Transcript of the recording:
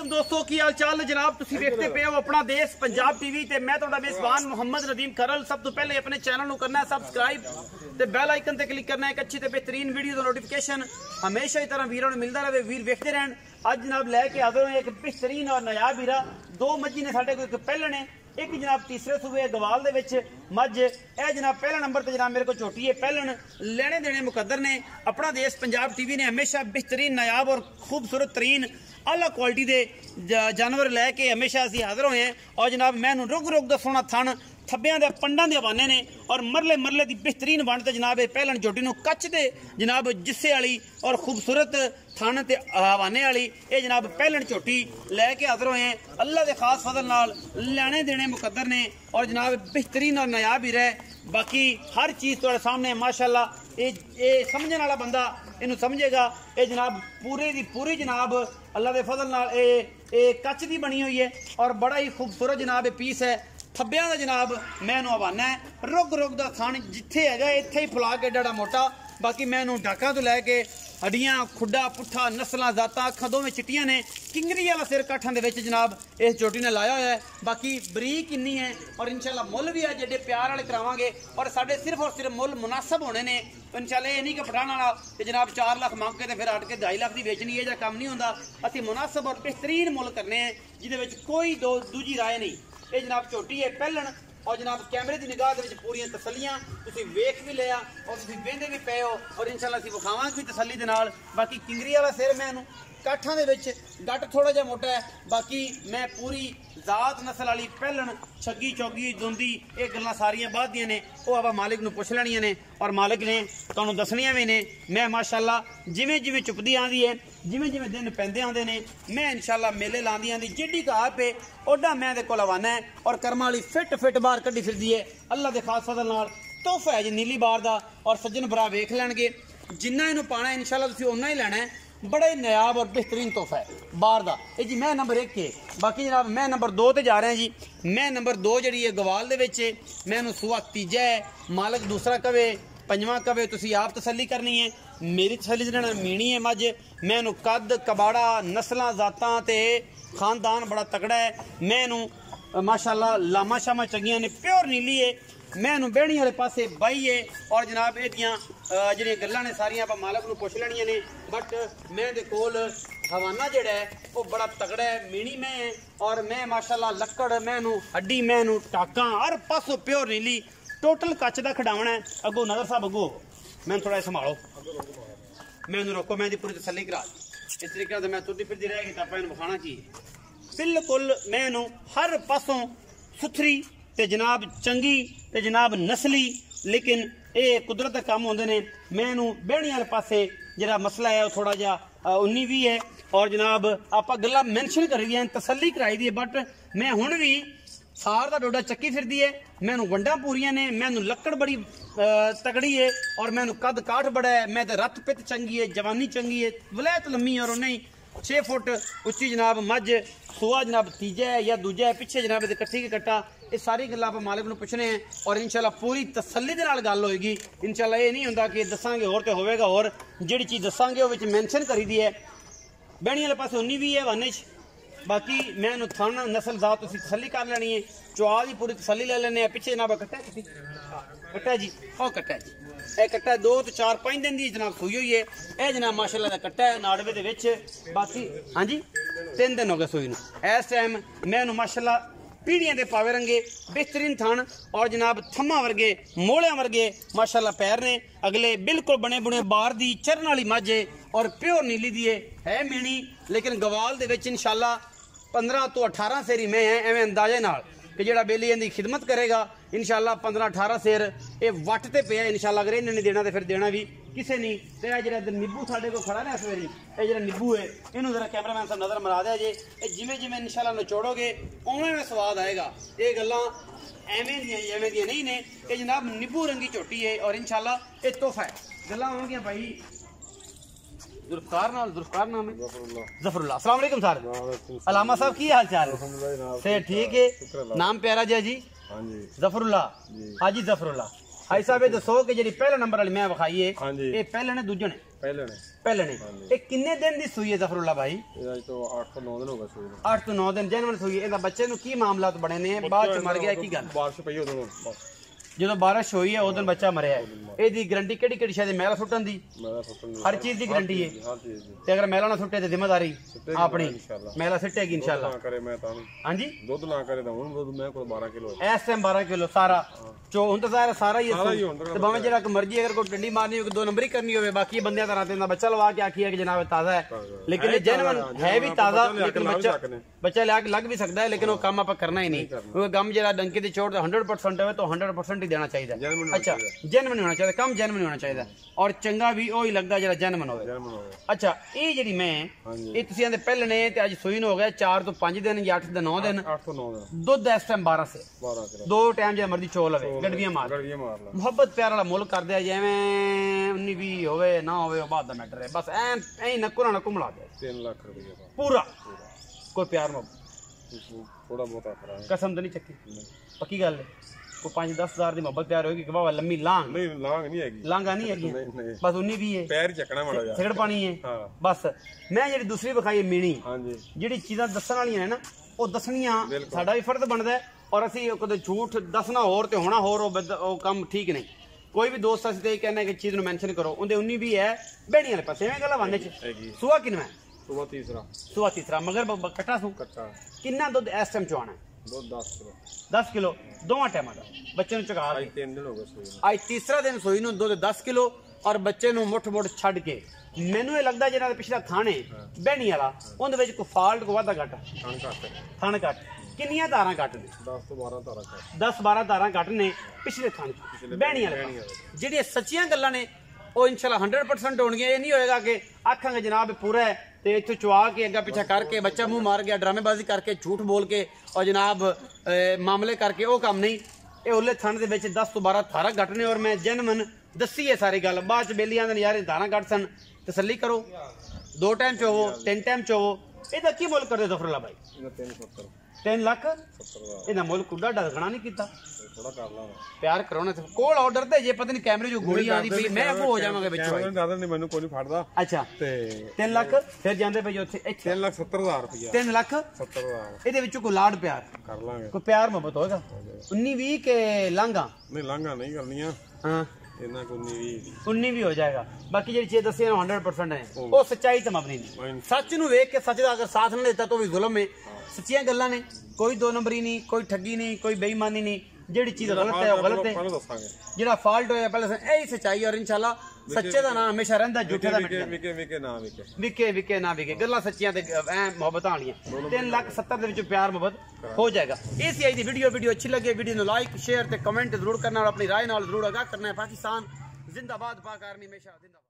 दोस्तों की हाल चाल जनाब तुसी देखते पे हो अपना देश पंजाब टीवी ते मैं तुहाडा मेजबान मोहम्मद नदीम करल। सब तो पहले अपने चैनल नू करना है सब्सक्राइब ते बेल आइकन ते क्लिक करना है। एक अच्छी ते बेहतरीन वीडियो दा नोटिफिकेशन हमेशा ही तरह वीरों नू मिलदा रहे, वीर वेखदे रहन। अज जनाब लैके हाजिर होए एक बेहतरीन और नायाब हीरा। दो मज्जी ने साडे कोल, एक पहले ने एक जनाब तीसरे सूबे गवाल दे विच मज। ए जनाब पहला नंबर ते जनाब मेरे को झोटी है पहलन। लेने देने मुकद्दर ने। अपना देश पंजाब टीवी ने हमेशा बेहतरीन नायाब और खूबसूरत तरीन आला क्वालिटी दे जानवर लैके हमेशा असीं हाजिर होए हैं। और जनाब मैनू रुग रुग दा सोना थन थब्बियां दे पंडां दे हवाने ने और मरले मरले दी बेहतरीन वंड ते जनाब पहलन झोटी नू कच्च दे जनाब जिस्से वाली और खूबसूरत थन ते हवाने वाली ये जनाब पहलन झोटी लैके हाजिर होए हैं। अल्लाह दे खास फजल नाल लेने देने मुकद्दर ने और जनाब बेहतरीन और नायाब ही रहे। बाकी हर चीज़ तुहाडे सामने माशाअल्लाह ये समझने वाला बंदा इनू समझेगा। ये जनाब पूरे दी पूरी जनाब अल्लाह दे फजल नाल ये कच्च दी बनी हुई है और बड़ा ही खूबसूरत जनाब ये पीस है। थब्बियां दा जनाब मैं हवाना है रुग रुग दा थान जिथे है इत्थे ही फुला के डाड़ा मोटा। बाकी मैं डाका तो लैके हड्डियां खुड्डा पुट्ठा नस्लां जातां अखां दोवें चिट्टियां ने। किंगरी वाला सिर काठां दे विच जनाब इस चोटी ने लाया होया है। बाकी बरीक इन्नी है और इंशाल्लाह मुल भी अज एडे प्यार वाले करावांगे और साडे सिर्फ और सिर्फ मुल मुनासब होने ने। इंशाल्लाह ये नहीं कि पठान वाला कि जनाब 4 लाख मंग के फिर हट के 2.5 लाख की बेचनी है काम नहीं होंदा। असीं मुनासब और बेहतरीन मुल करने हैं जिहदे विच कोई दूजी राय नहीं। ये जनाब झोटी है पहलन और जनाब कैमरे की निगाह दे विच पूरी तसलियां तुसीं वेख भी लिया और तुसीं वेंदे भी पे हो और इंशाल्लाह असीं विखावांगे भी तसली दे नाल। बाकी किंगरी वाला सिर मैं काठां दे विच गट थोड़ा जिहा मोटा है। बाकी मैं पूरी जात नस्ल वाली पहलन छग्गी चौगी दुंदी ये गल्लां सारियां बाद दियां ने वो आवा मालिक नू पुछ लैणियां ने और मालिक ने तुहानूं दसणियां भी ने। मैं माशाअल्लाह जिवें जिवें चुपदी आंदी है जिवें जिवें दिन पैंदे आंदे ने मैं इंशाअल्लाह मेले लांदी आंदी जिड्डी घाह पे ओडा मैं दे कोल हवाना है और कर्मा वाली फिट फिट बाहर कड्डी फिरदी है। अल्लाह दे खास फजल नाल तोहफा है जी नीली बार दा और सज्जन भरा वेख लैणगे जिन्ना इनू पाना है इंशाअल्लाह तुसीं उन्ना ही लैणा है। बड़ा ही नायाब और बेहतरीन तोहफा है बाहर दा। ये जी मैं नंबर 1 के बाकी जनाब मैं नंबर 2 ते जा रहा है जी। मैं नंबर 2 जी है गवाल दे विच मैं इनू सुआ तीजा है मालिक दूसरा कवे पंजवां कवे तुसीं आप तसली करनी है। मेरी तसली जनाना मीणी है मज। मैं इनू कद कबाड़ा नस्लां जातां ते खानदान बड़ा तगड़ा है। मैं इनू माशाअल्लाह लामा शामा चंगियां ने प्योर नीली है। मैं इनू बेहणी वाले पासे बाई है और जनाब एदियां जिहड़ियां गल्लां ने सारियां आप मालक नू पुछ लैणियां ने। बट मैं दे कोल हवाना जिहड़ा है वो बड़ा तगड़ा है मीणी में है और मैं माशाअल्लाह लक्कड़ मैं इनू हड्डी मैं इनू टाकां हर पासों प्योर नीली टोटल कच्च दा खिडावना है। अगो नज़र साहब अगो मैं थोड़ा संभालो मैं रोको मैं पूरी तसली करा इस तरीके से मैं तुरती फिरती रहेगी तो आप विखाना की बिल्कुल मैं इनू हर पासों सुथरी ते जनाब चंगी ते जनाब नस्ली। लेकिन ये कुदरत के काम होंदे ने। मैं इनू बेहणी वाले पासे जरा मसला है थोड़ा जिहा 19 भी है और जनाब आप गल्लां मैंशन करी दी तसली कराई दी है। बट मैं हुण भी सार का डोडा चक्की फिरदी है। मैनू वंडा पूरियां ने मैनू लक्कड़ बड़ी तगड़ी है और मैनू कद काठ बड़ा है। मैं तो रत पित चंगी है जवानी चंगी है वलैत लम्मी और उन्हें 6 फुट उच्ची जनाब मज सुआ जनाब तीजा है या दूजा है पिछे जनाब कट्ठी के कट्टा। ये सारी गल्लां आप मालिक नू पुछने हैं और इंशाल्लाह पूरी तसल्ली दे नाल गल होएगी। इंशाल्लाह ये नहीं हुंदा कि दसांगे होर ते होवेगा होर जिहड़ी चीज़ दसांगे वो मैंशन करी दी है। बेहणी वाले पासे 19 भी है वाने बाकी मैं थन नस्ल जात तुसीं तसली कर लैनी है। चुआ की पूरी तसली ले लैने पिछे जनाब कट्टा कट्टा जी और कट्टा जी यह कट्टा 2 तो 4 5 दिन की जनाब सूई हुई है। यह जनाब माशाअल्लाह का कट्टा है नाड़वे दे विच। बाकी हाँ जी 3 दिन हो गए सूई नूं। इस टाइम मैं माशाअल्लाह पीढ़ियां दे पावे रंगे बेहतरीन थन और जनाब थम्मा वर्गे मोलियां वर्गे माशाअल्लाह पैर ने अगले बिल्कुल बने बुने बार दी चरन वाली मझ है और प्योर नीली दी है मीणी। लेकिन गवाल दे विच इंशाअल्लाह 15 तो 18 सेरी में है एवं अंदाजे नाल कि जेड़ा बेली इनकी खिदमत करेगा इंशाअल्लाह 15-18 सेर ये वट ते पे इंशाअल्लाह। अगर इन्हें नहीं देना तो फिर देना भी किसे नहीं। तो यह जो इधर निब्बू साढ़े को खड़ा ना इस बारी ये जो निब्बू है इनू जरा कैमरामैन साहब नज़र मरा दिया जे जिमें जिमें इंशाअल्लाह नचोड़ोगे उवें में स्वाद आएगा। ये गल्लां एवें दियां नहीं ने। ये जनाब निब्बू रंगी झोटी है और इंशाअल्लाह ये तोहफा है। गल्लां होंगियां भाई जुल्फकार नाम है जफरुल्लाह। अस्सलाम वालेकुम सर अलामा साहब की हाल चाल से ठीक है नाम प्यारा जी जफरुल्लाह हाजी जफरुल्लाह। भाई साहब ये दसो कि जी पहला नंबर वाली मैं विखाई है ये पहले ने दूजे ने पहले ने ये किन्ने दिन दी सूई है ज़फरुल्लाह भाई? ये तो 8 ਤੋਂ 9 ਦਿਨ ਹੋ ਗਏ ਸੂਈ ਨੂੰ। 8 ਤੋਂ 9 ਦਿਨ ਜਨਵਨ ਸੂਈ। ਇਹਦਾ ਬੱਚੇ ਨੂੰ ਕੀ ਮਾਮਲਾਤ ਬਣੇ ਨੇ? ਬਾਅਦ ਚ ਮਰ ਗਿਆ ਕੀ ਗੱਲ? ਬਾਰਿਸ਼ ਪਈ ਉਦੋਂ ਬਸ ਜਦੋਂ ਬਾਰਿਸ਼ ਹੋਈ ਹੈ ਉਦੋਂ ਬੱਚਾ ਮਰਿਆ ਹੈ। ਇਹਦੀ ਗਾਰੰਟੀ ਕਿਹੜੀ ਕਿਹੜੀ ਸ਼ਾਇਦ ਮੈਲਾ ਸੁੱਟਣ ਦੀ? ਹਰ ਚੀਜ਼ ਦੀ ਗਾਰੰਟੀ ਹੈ। ਤੇ ਅਗਰ ਮੈਲਾ ਨਾ ਸੁੱਟੇ ਤੇ ਜ਼ਿੰਮੇਵਾਰੀ ਆਪਣੀ, ਮੈਲਾ ਸਿੱਟੇਗੀ ਇਨਸ਼ਾਅੱਲਾ। ਨਾ ਕਰੇ ਮੈਂ ਤਾਂ ਹਾਂਜੀ ਦੁੱਧ ਨਾ ਕਰੇ ਤਾਂ ਹੁਣ ਦੁੱਧ ਮੈਂ ਕੋਲ 12 ਕਿਲੋ ਇਸ ਟਾਈਮ 12 ਕਿਲੋ ਸਾਰਾ ਚੋ ਹੁਣ ਤਾਂ ਸਾਰਾ ਹੀ ਤੇ ਭਾਵੇਂ ਜਿਹੜਾ ਮਰਜੀ ਅਗਰ ਕੋਈ ਡੰਡੀ ਮਾਰਨੀ ਹੋਵੇ 2 ਨੰਬਰ ਹੀ ਕਰਨੀ ਹੋਵੇ ਬਾਕੀ ਬੰਦਿਆਂ ਦਾ ਰਾਤੇ ਦਾ ਬੱਚਾ ਲਵਾ ਕੇ ਆਖੀ ਹੈ ਕਿ ਜਨਾਬ ਤਾਜ਼ਾ ਹੈ ਲੇਕਿਨ ਇਹ ਜੈਨੂਇਨ ਹੈ ਵੀ ਤਾਜ਼ਾ ਲੇਕਿਨ ਬੱਚਾ ਲਿਆ ਕੇ ਲੱਗ ਵੀ ਸਕਦਾ ਹੈ ਲੇਕਿਨ ਉਹ ਕੰਮ ਆਪਾਂ ਕਰਨਾ ਹੀ ਨਹੀਂ ਕਿਉਂਕਿ ਕੰਮ ਜਿਹੜਾ ਡੰਕੇ ਦੀ ਚੋਟ 100% ਹੋਵੇ ਤਾਂ 100% ਹੀ ਦੇਣਾ ਚਾਹੀਦਾ। अच्छा जैनवन होना चाहिए, कम जैनवन होना चाहिए और चंगा भी वही लगता जरा जैनवन होवे। अच्छा ये जी मैं ये तुसी आंदे पहले ने ते अज सूई हो गया 4 तो 5 दिन या 8 तो 9 दिन दुध इस टाइम 12 से 2 टाइम जो मर्जी चोल लवे गड़वियां मार मोहब्बत प्यार वाला मुल कर दिया जिवें 19-20 होवे ना होवे बात दा मैटर है बस ऐ नक्कू ना घुमला दे 3 लाख रुपया पूरा कोई प्यार मोहब्बत थोड़ा बहुत कसम तो नहीं चक्की पक्की गल है कोई 5-10 हज़ार की मोहब्बत प्यार होगी कि बाबा लम्मी लांग नहीं हैगी लांगा नहीं हैगी बस उन्नी भी है पैर चकना माड़ा जा सिगड़ पानी है बस। मैं जी दूसरी विखाई मीणी जी चीज़ां दसन वाली है ना वो दसनियां साडा भी फर्ज बनता है और असी कदे झूठ दसना होर ते होना होर वो काम ठीक नहीं। कोई भी दोस्त असीं ते कहना कि चीज़ नूं मैंशन करो उहदे उन्नी भी है बेड़ी वाले पासे एवें गल्लां वांदे च सुआ किनवा सुआ तीसरा मगर कट्टा सू किन्ना दुध इस टाइम चवाना है? 10 किलो दोवां टाइमां दा बच्चे नूं चगा के 3 दिन हो गए आज तीसरा दिन सोई नूं दुध 10 किलो और बच्चे नूं मुठ मुठ छड्ड के मैनूं ये लगदा जिन्हां दा पिछला थाने बहनी वाला उहदे विच कोई फाल्ट कोई वाधा घट थान घट किन्नियां धारां घट ने 10 तो 12 धारां घट 10-12 धारां घट ने पिछले थान बहनी वाले जिहड़ियां सच्चियां गल्लां ने वो इंशाल्लाह 100% होणगियां। ये नहीं होएगा कि आखांगे जनाब पूरा है तो इतों चुआ के अग्गा पिछा करके बच्चा मुंह मार गया ड्रामेबाजी करके झूठ बोल के और जनाब मामले करके वो काम नहीं। ये उल्ले थाने दे विच 10 तो 12 धारा घट ने और मैं जैनवन दसी है सारी गल। बाद च बेली आंदे यार धारा घट सन तसल्ली करो 2 टाइम च होवो 3 टाइम च होवो। इहदा की मुल करदे ज़फरुल्लाह भाई? 3 लाख इहदा मुल कुड्डा डगना नहीं कीता प्यार कराना कोल ऑर्डर ते जे पता नहीं कैमरे जो गोली आंदी पई मैं अबो हो जावांगा विच दादा ने मैनू कोई नहीं फड़दा। अच्छा ते 3 लाख फिर जांदे पई उत्थे 3,70,000 रुपया 3,70,000 ਇਹਦੇ ਵਿੱਚੋਂ ਕੋਈ ਲਾਡ ਪਿਆਰ ਕਰ ਲਾਂਗੇ ਕੋਈ ਪਿਆਰ ਮੁਹੱਬਤ ਹੋਏਗਾ 19-20 के लांगा नहीं करनियां हां इतना को 19 भी हो जाएगा। बाकी ਜਿਹੜੀ ਚੀਜ਼ ਦੱਸੀ ਨਾ 100% ਹੈ ਉਹ ਸੱਚਾਈ ਤੇ ਮਬਨੀ ਨਹੀਂ ਸੱਚ ਨੂੰ ਵੇਖ ਕੇ ਸੱਚ ਦਾ ਅਗਰ ਸਾਥ ਨਾ ਦਿੱਤਾ ਤਾਂ ਵੀ ਜ਼ੁਲਮ ਹੈ। ਸੱਚੀਆਂ ਗੱਲਾਂ ਨੇ कोई 2 नंबरी नहीं कोई ठगी नहीं कोई बेईमानी नहीं ਜਿਹੜੀ ਚੀਜ਼ गलत है वो गलत है ਜਿਹੜਾ ਫਾਲਟ ਹੋਇਆ ਪਹਿਲਾਂ ਇਹੀ ਸੱਚਾਈ और इंशाल्लाह सच्चे ਦਾ ਨਾਮ ਹਮੇਸ਼ਾ ਰਹਿੰਦਾ ਝੂਠੇ ਦਾ ਵਿਕੇ ਨਾ ਵਿਕੇ ਗੱਲਾਂ ਸੱਚੀਆਂ ਤੇ ਐ ਮੁਹੱਬਤਾਂ ਵਾਲੀਆਂ 3,70,000 ਦੇ ਵਿੱਚ ਪਿਆਰ ਮੁਹੱਬਤ ਹੋ ਜਾਏਗਾ। ਇਹ ਸੀ ਅੱਜ ਦੀ ਵੀਡੀਓ ਅੱਛੀ ਲੱਗੇ ਵੀਡੀਓ ਨੂੰ ਲਾਈਕ शेयर ਤੇ ਕਮੈਂਟ ਜ਼ਰੂਰ ਕਰਨਾ और अपनी राय ਨਾਲ ਜ਼ਰੂਰ आगाह करना है। पाकिस्तान जिंदाबाद पाक आर्मी हमेशा जिंदाबाद।